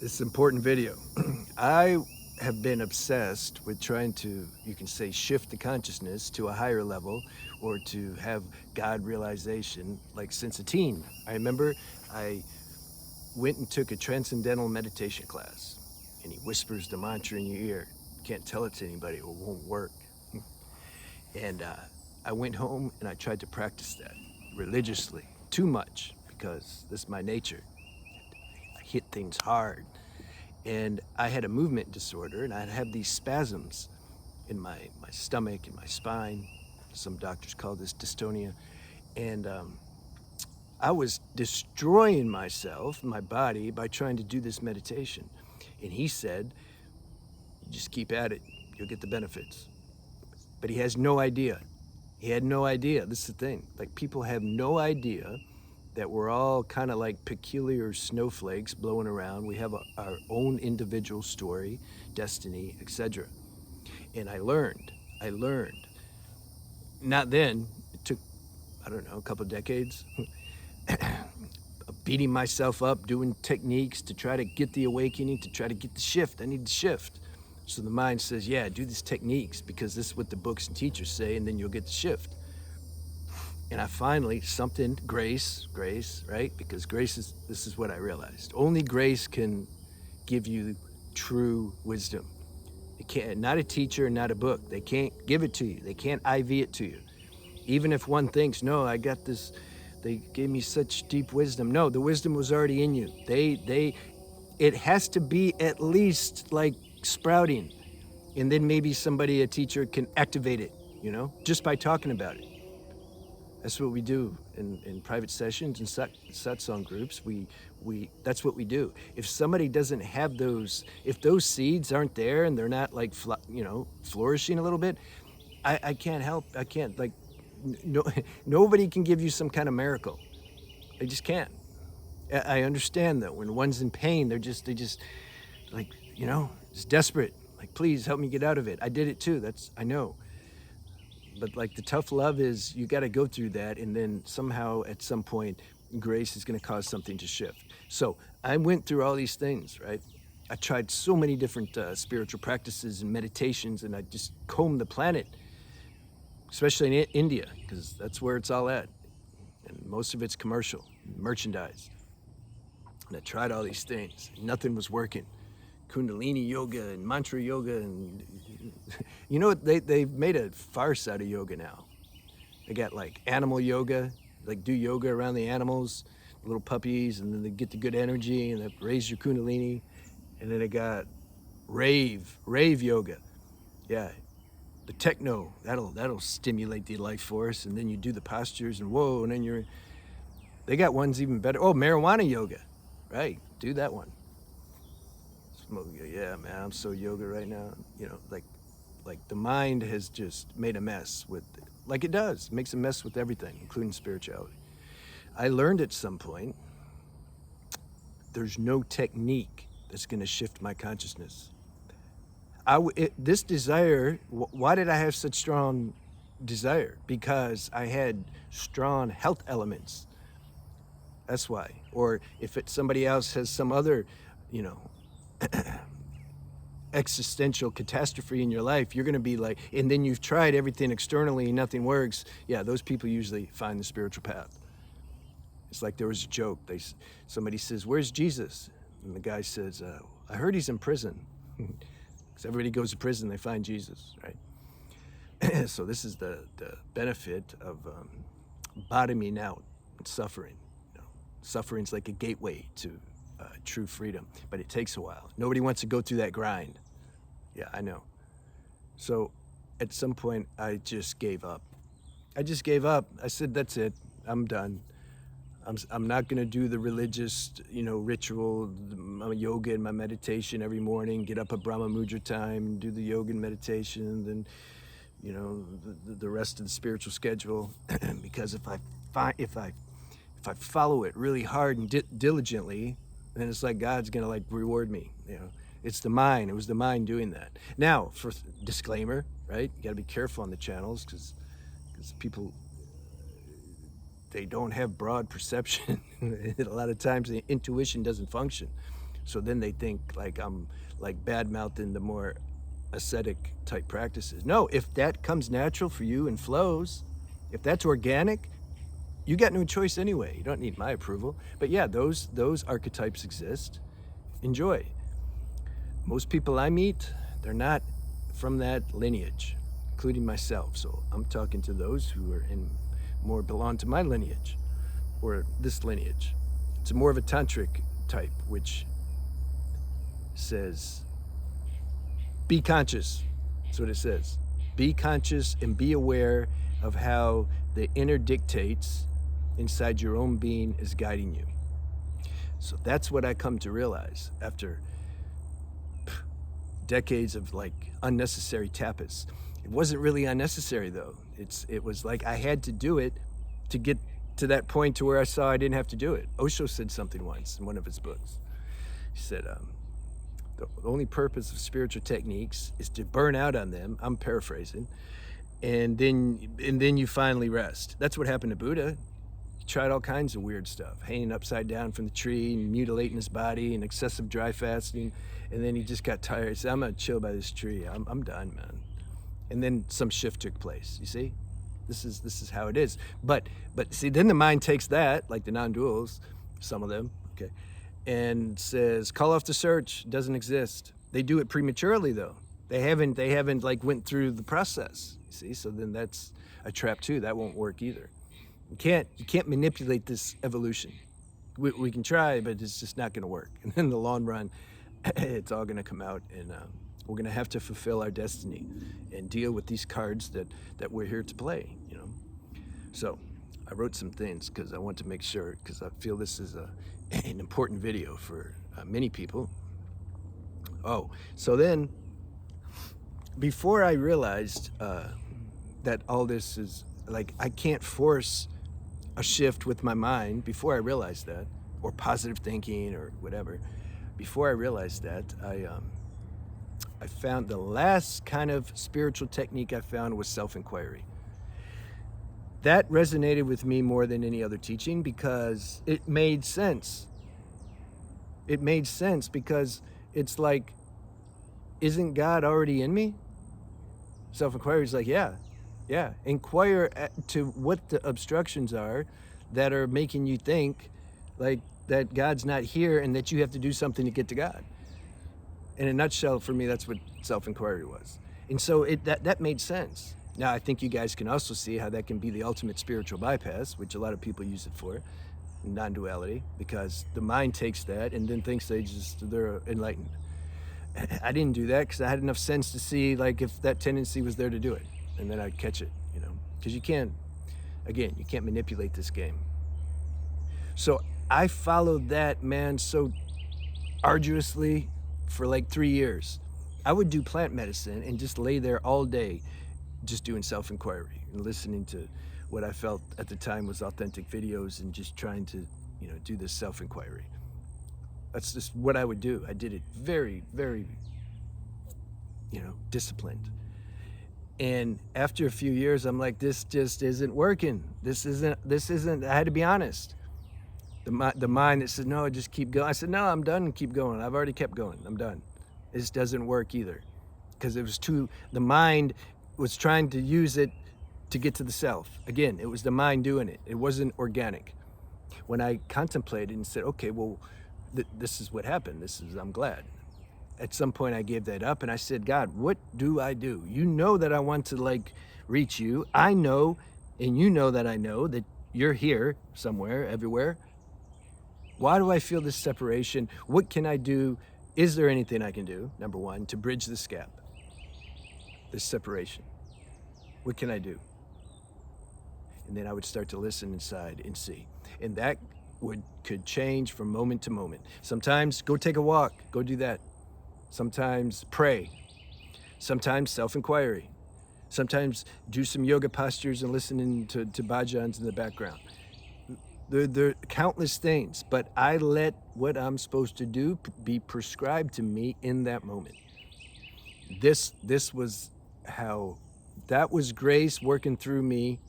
This important video. I have been obsessed with trying to, you can say, shift the consciousness to a higher level or to have God realization like since a teen. I remember I went and took a transcendental meditation class, and he whispers the mantra in your ear. You can't tell it to anybody, it won't work. And I went home and I tried to practice that religiously, too much, because this is my nature. I hit things hard. And I had a movement disorder, and I'd have these spasms in my stomach and my spine. Some doctors call this dystonia. And I was destroying myself, my body, by trying to do this meditation. And he said, just keep at it, you'll get the benefits. But he has no idea. He had no idea. This is the thing. Like, people have no idea that we're all kind of like peculiar snowflakes blowing around. We have our own individual story, destiny, etc. And I learned. Not then, it took, I don't know, a couple of decades of beating myself up, doing techniques to try to get the awakening, to try to get the shift. I need to shift. So the mind says, yeah, do these techniques because this is what the books and teachers say, and then you'll get the shift. And I finally, grace, right? Because this is what I realized. Only grace can give you true wisdom. It can't, not a teacher, not a book. They can't give it to you. They can't IV it to you. Even if one thinks, no, I got this, they gave me such deep wisdom. No, the wisdom was already in you. It has to be at least like sprouting. And then maybe a teacher can activate it, just by talking about it. That's what we do in private sessions and satsang groups. That's what we do. If somebody doesn't have those, if those seeds aren't there and they're not like, flourishing a little bit, I can't help. I can't, like, no, nobody can give you some kind of miracle. They just can't. I understand though, when one's in pain, they just like, it's desperate. Like, please help me get out of it. I did it too. I know. But like, the tough love is you got to go through that, and then somehow at some point grace is going to cause something to shift. So I went through all these things, right? I tried so many different spiritual practices and meditations, and I just combed the planet, especially in India, because that's where it's all at, and most of it's commercial, merchandise. And I tried all these things, nothing was working. Kundalini yoga and mantra yoga, and they've made a farce out of yoga now. They got like animal yoga, like do yoga around the animals, the little puppies, and then they get the good energy and they raise your Kundalini. And then they got rave yoga. Yeah, the techno, that'll stimulate the life force, and then you do the postures and whoa, and then they got ones even better. Oh, marijuana yoga, right? Do that one. Yeah, man, I'm so yoga right now. Like the mind has just made a mess with, like it does, makes a mess with everything, including spirituality. I learned at some point, there's no technique that's going to shift my consciousness. This desire, why did I have such strong desire? Because I had strong health elements. That's why. Or if somebody else has some other, existential catastrophe in your life, you're going to be like, and then you've tried everything externally and nothing works. Yeah, those people usually find the spiritual path. It's like there was a joke. Somebody says, "Where's Jesus?" And the guy says, "I heard he's in prison." Because everybody goes to prison, they find Jesus, right? So this is the benefit of bottoming out and suffering. Suffering's like a gateway to true freedom, but it takes a while. Nobody wants to go through that grind. Yeah, I know. So at some point, I just gave up. I said, that's it. I'm done. I'm not going to do the religious, ritual, my yoga and my meditation every morning, get up at Brahma Mudra time, do the yoga and meditation, and then, the rest of the spiritual schedule. Because if I follow it really hard and diligently, then it's like God's gonna like reward me. It's the mind. It was the mind doing that. Now, for disclaimer, right? You gotta be careful on the channels because people, they don't have broad perception. A lot of times the intuition doesn't function. So then they think like I'm like bad mouthing the more ascetic type practices. No, if that comes natural for you and flows, if that's organic, you got no choice anyway. You don't need my approval. But yeah, those archetypes exist. Enjoy. Most people I meet, they're not from that lineage, including myself. So I'm talking to those who are in more belong to my lineage or this lineage. It's more of a tantric type, which says, be conscious. That's what it says. Be conscious and be aware of how the inner dictates inside your own being is guiding you. So that's what I come to realize after decades of like unnecessary tapas. It wasn't really unnecessary though. It was like I had to do it to get to that point to where I saw I didn't have to do it. Osho said something once in one of his books. He said, the only purpose of spiritual techniques is to burn out on them. I'm paraphrasing, and then you finally rest. That's what happened to Buddha. He tried all kinds of weird stuff, hanging upside down from the tree and mutilating his body and excessive dry fasting, and then he just got tired. He said, I'm gonna chill by this tree. I'm done, man. And then some shift took place. You see, this is how it is. But see, then the mind takes that, like the non-duals, some of them, okay, and says, call off the search, doesn't exist. They do it prematurely though. They haven't like went through the process. You see, so then that's a trap too. That won't work either. You can't manipulate this evolution. We can try, but it's just not gonna work. And in the long run, it's all gonna come out, and we're gonna have to fulfill our destiny and deal with these cards that we're here to play, you know. So I wrote some things because I want to make sure, because I feel this is an important video for many people. Oh, so then before I realized that all this is like, I can't force a shift with my mind. Before I realized that, or positive thinking or whatever, before I realized that, I found the last kind of spiritual technique I found was self-inquiry. That resonated with me more than any other teaching because it made sense. It made sense because it's like, isn't God already in me? Self-inquiry is like, yeah. Inquire to what the obstructions are that are making you think like that God's not here and that you have to do something to get to God. In a nutshell, for me, that's what self-inquiry was. And so that made sense. Now, I think you guys can also see how that can be the ultimate spiritual bypass, which a lot of people use it for, non-duality, because the mind takes that and then thinks they're enlightened. I didn't do that because I had enough sense to see like if that tendency was there to do it, and then I'd catch it, you know, because you can't manipulate this game. So I followed that, man, so arduously for like 3 years. I would do plant medicine and just lay there all day just doing self-inquiry and listening to what I felt at the time was authentic videos and just trying to, you know, do this self-inquiry. That's just what I would do. I did it very, very, you know, disciplined. And after a few years, I'm like, this just isn't working. This isn't, I had to be honest. The mind that said, no, just keep going. I said, no, I'm done and keep going. I've already kept going. I'm done. This doesn't work either. Because it was the mind was trying to use it to get to the self. Again, it was the mind doing it. It wasn't organic. When I contemplated and said, okay, well, this is what happened. I'm glad. At some point I gave that up and I said, God, what do I do? You know that I want to like reach you. I know, and you know that I know that you're here somewhere, everywhere. Why do I feel this separation? What can I do? Is there anything I can do, number one, to bridge this gap, this separation? What can I do? And then I would start to listen inside and see. And that could change from moment to moment. Sometimes go take a walk, go do that. Sometimes pray. Sometimes self-inquiry. Sometimes do some yoga postures and listening to bhajans in the background. There are countless things, but I let what I'm supposed to do be prescribed to me in that moment. This was how, that was grace working through me,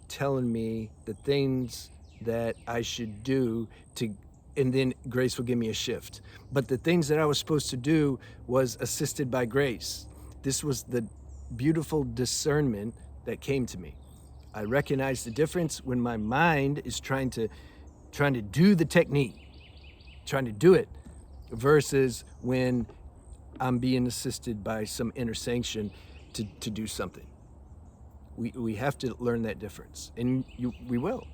telling me the things that I should do to and then grace will give me a shift. But the things that I was supposed to do was assisted by grace. This was the beautiful discernment that came to me. I recognize the difference when my mind is trying to do the technique, trying to do it, versus when I'm being assisted by some inner sanction to do something. We have to learn that difference, and we will.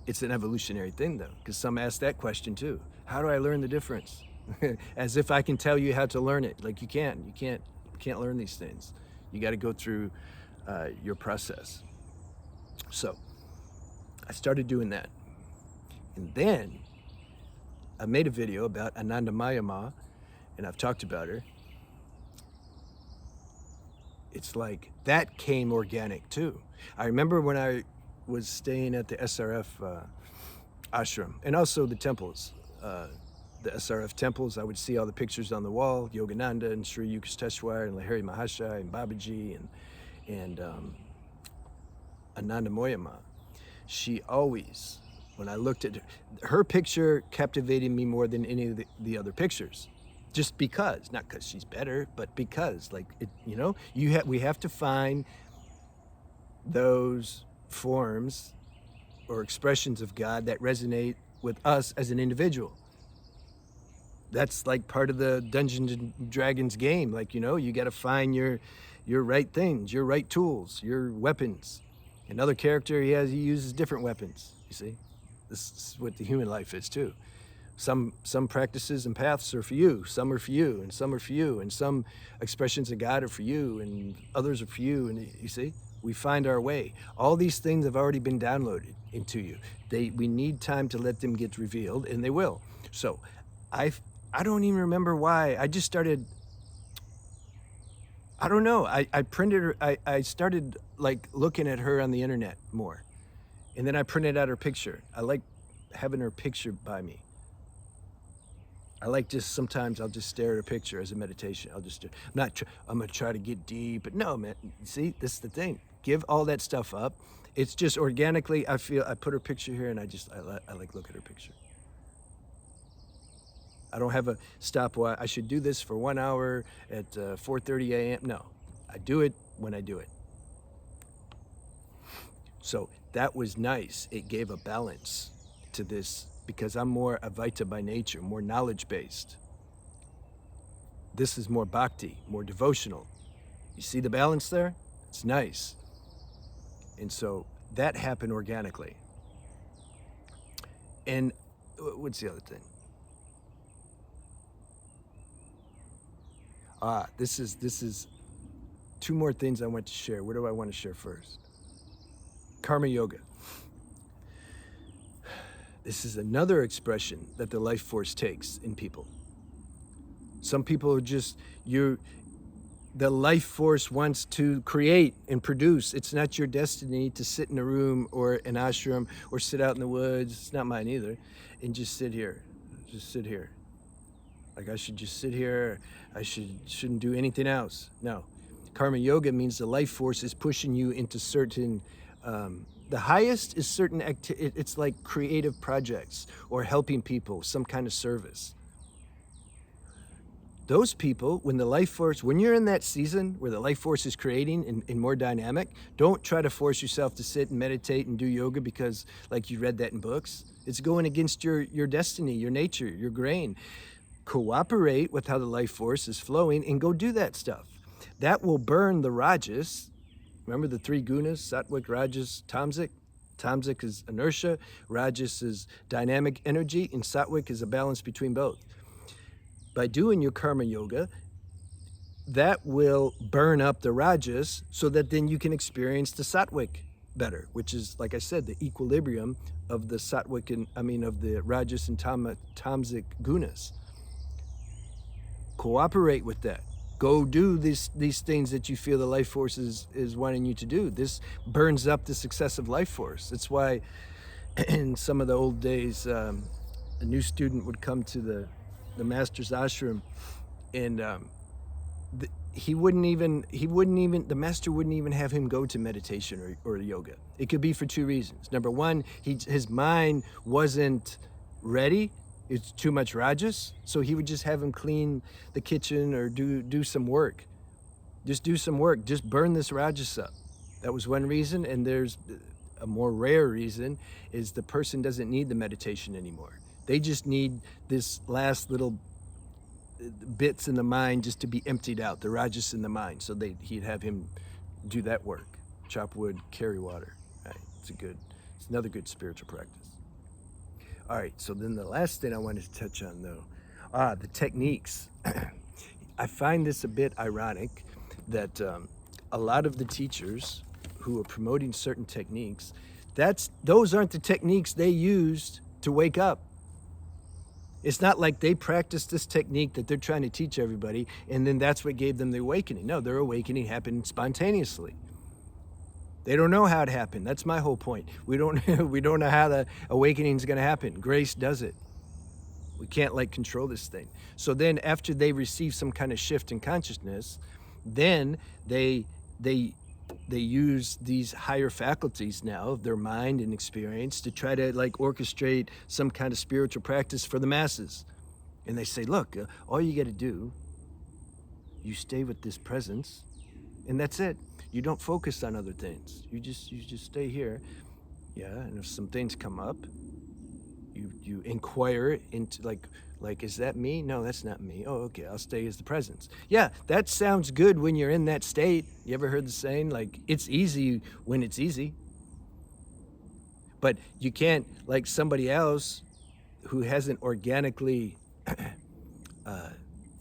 It's an evolutionary thing, though, because some ask that question too. How do I learn the difference? As if I can tell you how to learn it. Like you can't learn these things. You got to go through your process. So I started doing that, and then I made a video about Anandamaya Ma, and I've talked about her. It's like that came organic too. I remember when I was staying at the SRF ashram, and also the temples, the SRF temples. I would see all the pictures on the wall, Yogananda and Sri Yukasteshwar and Lahiri Mahashaya and Babaji and Anandamaya Ma. She always, when I looked at her picture, captivated me more than any of the other pictures. Just because, not because she's better, but because, like, it, you know, we have to find those forms or expressions of God that resonate with us as an individual. That's like part of the Dungeons and Dragons game. Like, you know, you got to find your right things, your right tools, your weapons. Another character, he uses different weapons. You see, this is what the human life is too. Some practices and paths are for you, some are for you, and some are for you, and some expressions of God are for you, and others are for you. And you see, we find our way. All these things have already been downloaded into you. We need time to let them get revealed, and they will. So I don't even remember why. I just started, I don't know. I printed her, I started like looking at her on the internet more. And then I printed out her picture. I like having her picture by me. I like just, sometimes I'll just stare at a picture as a meditation. I'm gonna try to get deep, but no, man, see, this is the thing. Give all that stuff up. It's just organically, I put her picture here and I like look at her picture. I don't have a stopwatch. I should do this for 1 hour at 4:30 a.m. No, I do it when I do it. So that was nice. It gave a balance to this, because I'm more Advaita by nature, more knowledge-based. This is more bhakti, more devotional. You see the balance there? It's nice. And so that happened organically. And what's the other thing? This is two more things I want to share. What do I want to share first? Karma yoga. This is another expression that the life force takes in people. Some people are just, the life force wants to create and produce. It's not your destiny to sit in a room or an ashram or sit out in the woods. It's not mine either. And just sit here. Just sit here. Like I should just sit here. I shouldn't do anything else. No. Karma yoga means the life force is pushing you into certain, the highest is certain, it's like creative projects or helping people, some kind of service. Those people, when the life force, when you're in that season where the life force is creating and more dynamic, don't try to force yourself to sit and meditate and do yoga because like you read that in books. It's going against your destiny, your nature, your grain. Cooperate with how the life force is flowing and go do that stuff. That will burn the rajas. Remember the three gunas, sattvic, rajas, tamasic? Tamasic is inertia, rajas is dynamic energy, and sattvic is a balance between both. By doing your karma yoga, that will burn up the rajas so that then you can experience the sattvic better, which is, like I said, the equilibrium of the sattvic of the rajas and tamasic gunas. Cooperate with that. Go do these things that you feel the life force is wanting you to do. This burns up the successive life force. That's why in some of the old days, a new student would come to the master's ashram, and the master wouldn't even have him go to meditation or yoga. It could be for two reasons. Number one, his mind wasn't ready It's too much rajas, so he would just have him clean the kitchen or do some work. Just do some work. Just burn this rajas up. That was one reason, and there's a more rare reason is the person doesn't need the meditation anymore. They just need this last little bits in the mind just to be emptied out, the rajas in the mind. So he'd have him do that work, chop wood, carry water. Right? It's another good spiritual practice. All right, so then the last thing I wanted to touch on though, the techniques. I find this a bit ironic that a lot of the teachers who are promoting certain techniques, those aren't the techniques they used to wake up. It's not like they practiced this technique that they're trying to teach everybody, and then that's what gave them the awakening. No, their awakening happened spontaneously. They don't know how it happened. That's my whole point. We don't know how the awakening is going to happen. Grace does it. We can't control this thing. So then after they receive some kind of shift in consciousness, then they use these higher faculties now of their mind and experience to try to orchestrate some kind of spiritual practice for the masses. And they say, look, all you got to do, you stay with this presence, and that's it. You don't focus on other things. You just stay here. Yeah, and if some things come up, you inquire into like, is that me? No, that's not me. Oh, okay, I'll stay as the presence. Yeah, that sounds good when you're in that state. You ever heard the saying, it's easy when it's easy? But you can't, like somebody else who hasn't organically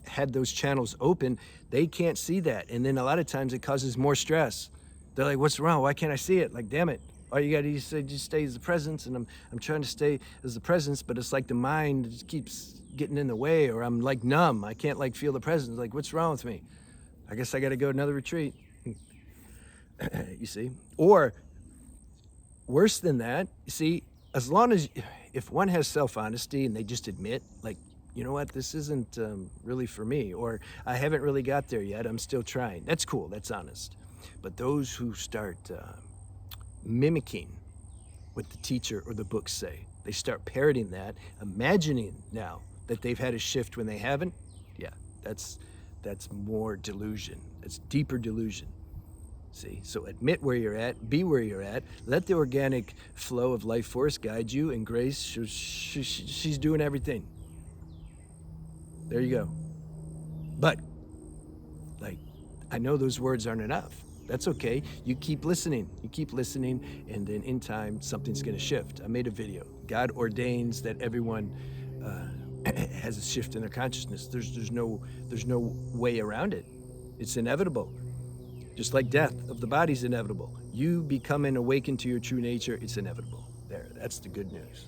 had those channels open, they can't see that. And then a lot of times it causes more stress. They're like, what's wrong? Why can't I see it? Damn it. All you gotta do is just stay as the presence, and I'm trying to stay as the presence, but it's like the mind just keeps getting in the way, or I'm numb. I can't feel the presence. What's wrong with me? I guess I gotta go to another retreat. You see? Or worse than that, you see, as long as, if one has self-honesty and they just admit, you know what, this isn't really for me, or I haven't really got there yet, I'm still trying. That's cool, that's honest. But those who start mimicking what the teacher or the books say, they start parroting that, imagining now that they've had a shift when they haven't, yeah, that's more delusion. That's deeper delusion. See, so admit where you're at, be where you're at, let the organic flow of life force guide you, and Grace, she's doing everything. There you go. But, I know those words aren't enough. That's okay. You keep listening, and then in time, something's gonna shift. I made a video. God ordains that everyone has a shift in their consciousness. There's no way around it. It's inevitable. Just like death of the body's inevitable. You becoming awakened to your true nature, it's inevitable. There, that's the good news.